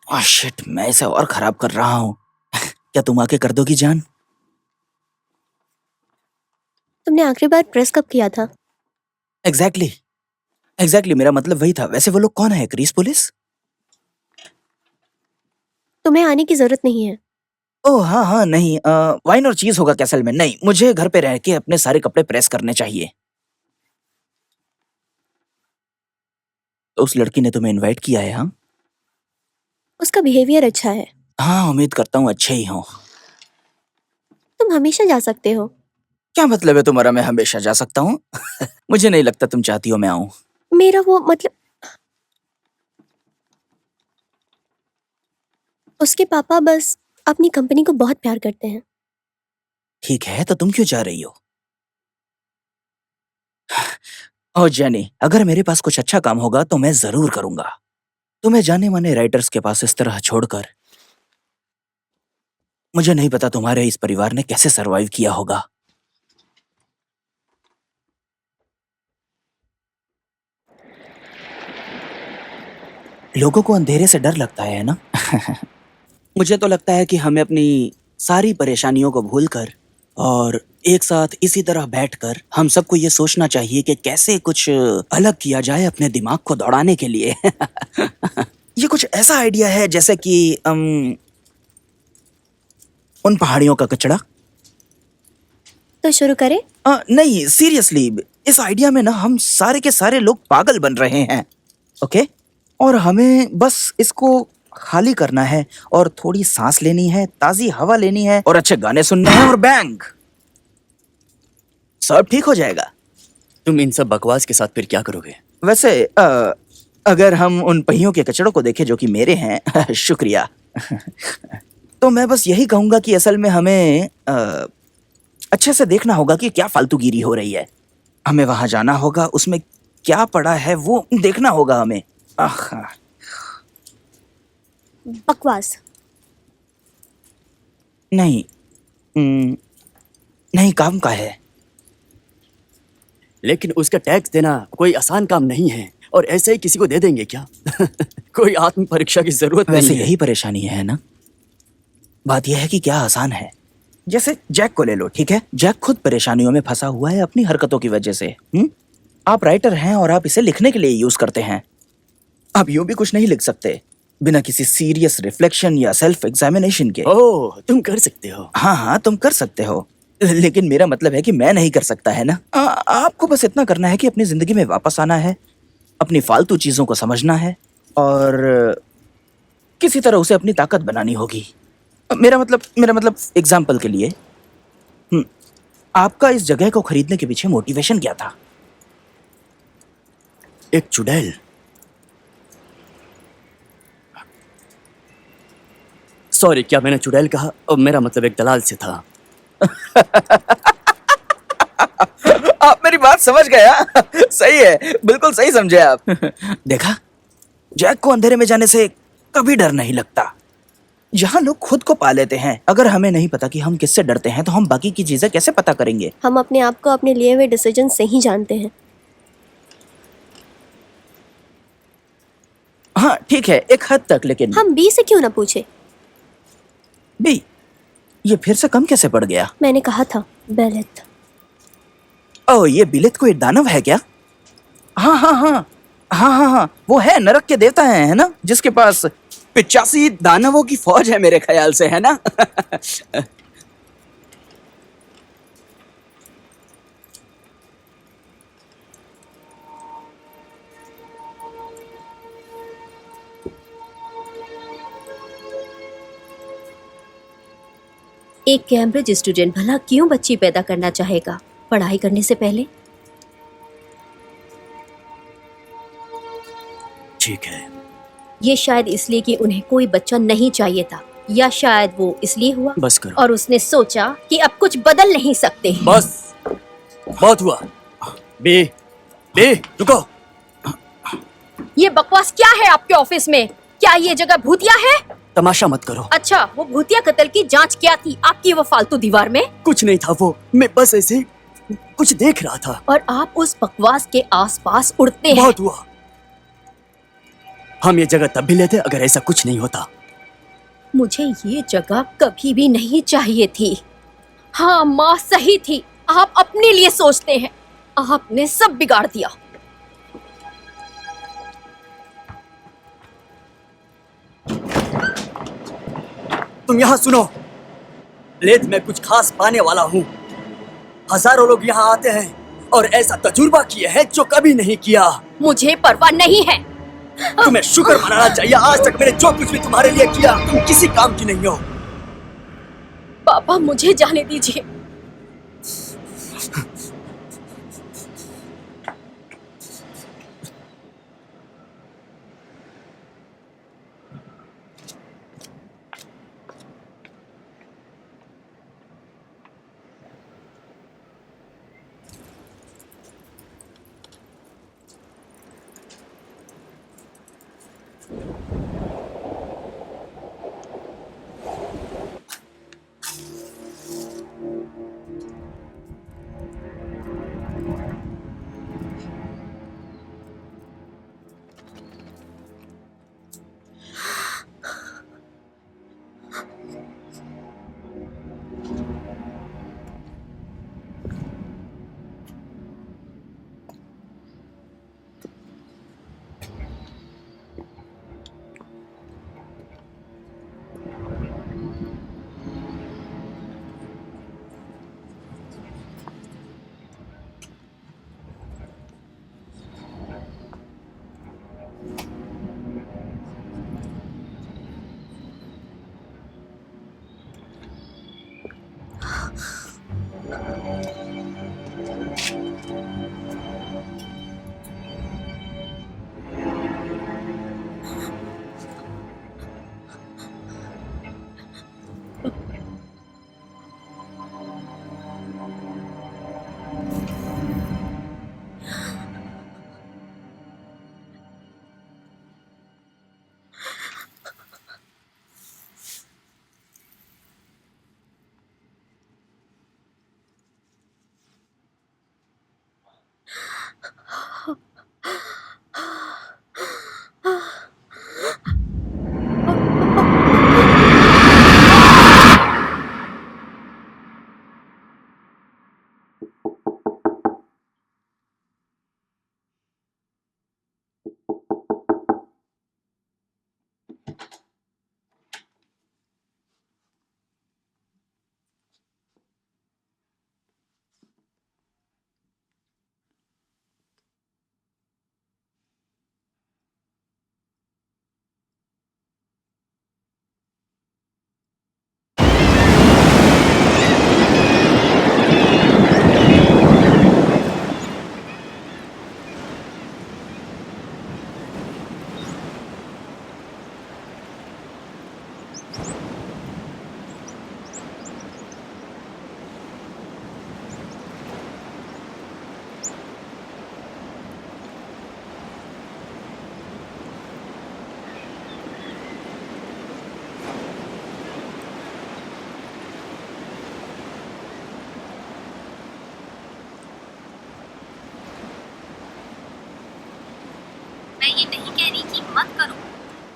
Oh shit, मैं इसे और खराब कर रहा हूँ। क्या तुम आके कर दोगी जान? तुमने आखिरी बार प्रेस कब किया था? एग्जैक्टली एग्जैक्टली मेरा मतलब वही था। वैसे वो लोग कौन है? Crease police? तुम्हें आने की जरूरत नहीं है। ओह हाँ हाँ, नहीं वाइन और चीज होगा कैसल में। नहीं, मुझे घर पे रह के अपने सारे कपड़े प्रेस करने चाहिए। तो उस लड़की ने तुम्हें इनवाइट किया है? हाँ उसका बिहेवियर अच्छा है। हाँ, उम्मीद करता हूँ अच्छे ही हो। तुम हमेशा जा सकते हो। क्या मतलब है तुम्हारा मैं हमेशा जा सकता हूँ? मुझे नहीं लगता तुम चाहती हो मैं आऊँ। मेरा वो मतलब, उसके पापा बस अपनी कंपनी को बहुत प्यार करते हैं। ठीक है, तो तुम क्यों जा रही हो? ओह जेनी, अगर मेरे पास कुछ अच्छा काम होगा तो मैं जरूर करूंगा। तुम्हें जाने माने राइटर्स के पास इस तरह छोड़कर। मुझे नहीं पता तुम्हारे इस परिवार ने कैसे सरवाइव किया होगा। लोगों को अंधेरे से डर लगता है ना? मुझे तो लगता है कि हमें अपनी सारी परेशानियों को भूलकर और एक साथ इसी तरह बैठकर हम सबको ये सोचना चाहिए कि कैसे कुछ अलग किया जाए अपने दिमाग को दौड़ाने के लिए। ये कुछ ऐसा आइडिया है जैसे कि उन पहाड़ियों का कचड़ा। तो शुरू करें। नहीं सीरियसली, इस आइडिया में ना हम सारे के सारे लोग पागल बन रहे हैं। ओके, और हमें बस इसको खाली करना है और थोड़ी सांस लेनी है, ताजी हवा लेनी है और अच्छे गाने सुनने हैं और बैंग, सब ठीक हो जाएगा। तुम इन सब बकवास के साथ फिर क्या करोगे? वैसे अगर हम उन पहियों के कचड़ों को देखें जो कि मेरे हैं, शुक्रिया। तो मैं बस यही कहूंगा कि असल में हमें अच्छे से देखना होगा कि क्या फालतूगिरी हो रही है। हमें वहां जाना होगा, उसमें क्या पड़ा है वो देखना होगा हमें। आह, बकवास। नहीं नहीं, काम का है। लेकिन उसका टैक्स देना कोई आसान काम नहीं है, और ऐसे ही किसी को दे देंगे क्या? कोई आत्म परीक्षा की जरूरत वैसे नहीं है। यही परेशानी है ना? बात यह है कि क्या आसान है। जैसे जैक को ले लो, ठीक है? जैक खुद परेशानियों में फंसा हुआ है अपनी हरकतों की वजह से। आप राइटर हैं और आप इसे लिखने के लिए यूज करते हैं। आप यूं भी कुछ नहीं लिख सकते बिना किसी सीरियस रिफ्लेक्शन या सेल्फ एग्जामिनेशन के। ओह, तुम कर सकते हो। हाँ हाँ, तुम कर सकते हो, लेकिन मेरा मतलब है कि मैं नहीं कर सकता, है ना? आपको बस इतना करना है कि अपनी जिंदगी में वापस आना है, अपनी फालतू चीजों को समझना है और किसी तरह उसे अपनी ताकत बनानी होगी। मेरा मतलब एग्जाम्पल के लिए, आपका इस जगह को खरीदने के पीछे मोटिवेशन क्या था? एक चुड़ैल। सॉरी, क्या मैंने चुड़ैल कहा? मेरा मतलब एक दलाल से था। आप मेरी बात समझ गए? हाँ? सही है, बिल्कुल सही समझे आप। देखा, जैक को अंधेरे में जाने से कभी डर नहीं लगता। यहाँ लोग खुद को पा लेते हैं। अगर हमें नहीं पता कि हम किससे डरते हैं तो हम बाकी की चीजें कैसे पता करेंगे? हम अपने आप को अपने लिए हुए डिसीजन से ही जानते हैं। हाँ ठीक है, एक हद तक, लेकिन हम बी से क्यों ना पूछे? बी, ये फिर से कम कैसे पड़ गया? मैंने कहा था बेलेट। ओह, ये बिलित कोई दानव है क्या? हाँ हाँ हाँ हाँ हाँ हाँ, वो है, नरक के देवता है ना, जिसके पास 85 दानवों की फौज है मेरे ख्याल से, है ना? एक कैम्ब्रिज स्टूडेंट भला क्यों बच्ची पैदा करना चाहेगा पढ़ाई करने से पहले? ठीक है। ये शायद इसलिए कि उन्हें कोई बच्चा नहीं चाहिए था, या शायद वो इसलिए हुआ बस करो। और उसने सोचा कि अब कुछ बदल नहीं सकते। बस, बहुत हुआ। बे, रुको। ये बकवास क्या है आपके ऑफिस में? क्या ये जगह भूतिया है? तमाशा मत करो। अच्छा, वो भूतिया कत्ल की जांच क्या थी आपकी वो फालतू दीवार में? कुछ नहीं था वो, मैं बस ऐसे कुछ देख रहा था। और आप उस बकवास के आसपास उड़ते हैं। बहुत हुआ। हम ये जगह तब भी लेते अगर ऐसा कुछ नहीं होता। मुझे ये जगह कभी भी नहीं चाहिए थी। हाँ, माँ सही थी। आप अपने लिए सोचते हैं। आपने सब बिगाड़ दिया। तुम यहाँ सुनो, लेथ में कुछ खास पाने वाला हूँ। हजारों लोग यहाँ आते हैं और ऐसा तजुर्बा किए हैं जो कभी नहीं किया। मुझे परवाह नहीं है। तुम्हें शुक्र मनाना चाहिए, आज तक मैंने जो कुछ भी तुम्हारे लिए किया तुम किसी काम की नहीं हो। पापा, मुझे जाने दीजिए। मैं ये नहीं कह रही कि मत करो,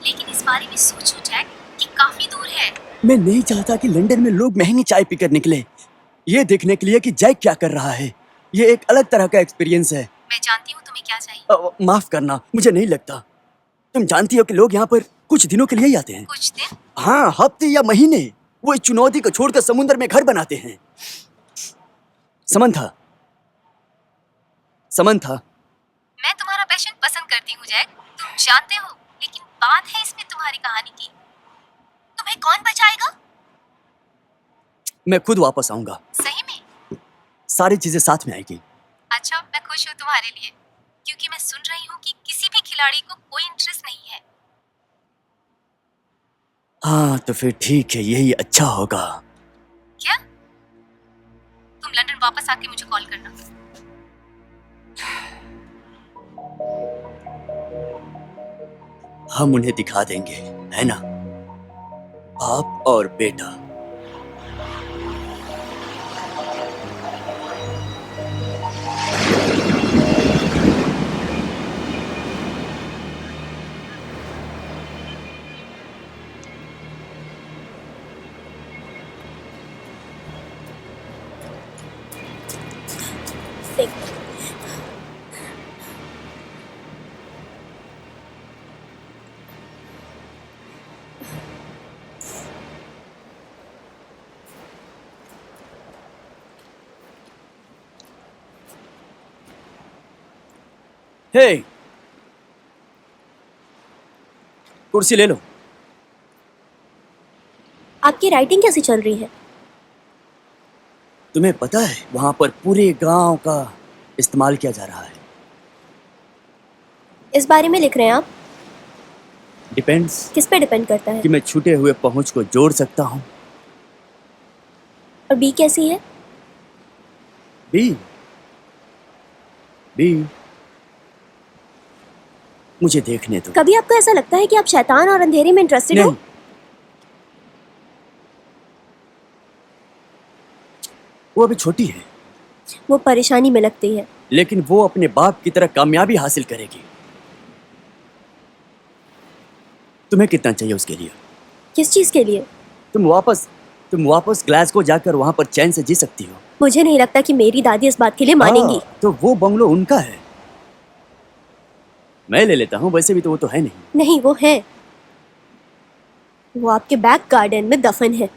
लेकिन इस बारे में सोचो जैक कि काफी दूर है। मैं नहीं चाहता कि लंदन में लोग महंगी चाय पीकर निकले, ये देखने के लिए कि जैक क्या कर रहा है। ये एक अलग तरह का एक्सपीरियंस है। मैं जानती हूँ तुम्हें क्या चाहिए। माफ करना, मुझे नहीं लगता। तुम जानती हो कि लोग यहाँ पर कुछ दिनों के लिए ही आते हैं। कुछ दिन? हाँ, हफ्ते या महीने। वो इस चुनौती को छोड़कर समुद्र में घर बनाते हैं। समंथा, समंथा, मैं तुम्हारा पैशन पसंद करती हूँ जैक, तुम जानते हो, लेकिन बात है इसमें तुम्हारी कहानी की। तुम्हें कौन बचाएगा? मैं खुद वापस आऊंगा। सही में? सारी चीजें साथ में आएगी। अच्छा, मैं खुश हूँ तुम्हारे लिए, क्योंकि मैं सुन रही हूँ कि किसी भी खिलाड़ी को कोई इंटरेस्ट नहीं है। हाँ, तो फिर ठीक है, यही अच्छा होगा। क्या? तुम लंदन वापस आके मुझे कॉल करना। हम उन्हें दिखा देंगे, है ना? बाप और बेटा। हे, कुर्सी ले लो। आपकी राइटिंग कैसी चल रही है? तुम्हें पता है वहां पर पूरे गांव का इस्तेमाल किया जा रहा है। इस बारे में लिख रहे हैं आप? डिपेंड्स किस पे डिपेंड करता है? कि मैं छूटे हुए पहुंच को जोड़ सकता हूँ। और बी कैसी है? बी बी मुझे देखने दो। कभी आपको ऐसा लगता है कि आप शैतान और अंधेरे में इंटरेस्टेड हो? नहीं, वो अभी छोटी है, वो परेशानी में लगती है। लेकिन वो अपने बाप की तरह कामयाबी हासिल करेगी। तुम्हें कितना चाहिए उसके लिए? किस चीज के लिए? तुम वापस ग्लासगो जाकर वहां पर चैन से जी सकती हो। मुझे नहीं लगता कि मेरी दादी इस बात के लिए मानेंगी। तो वो बंगलो उनका है, मैं ले लेता हूँ। वैसे भी तो वो तो है नहीं। नहीं, वो है। वो आपके बैक गार्डन में दफन है।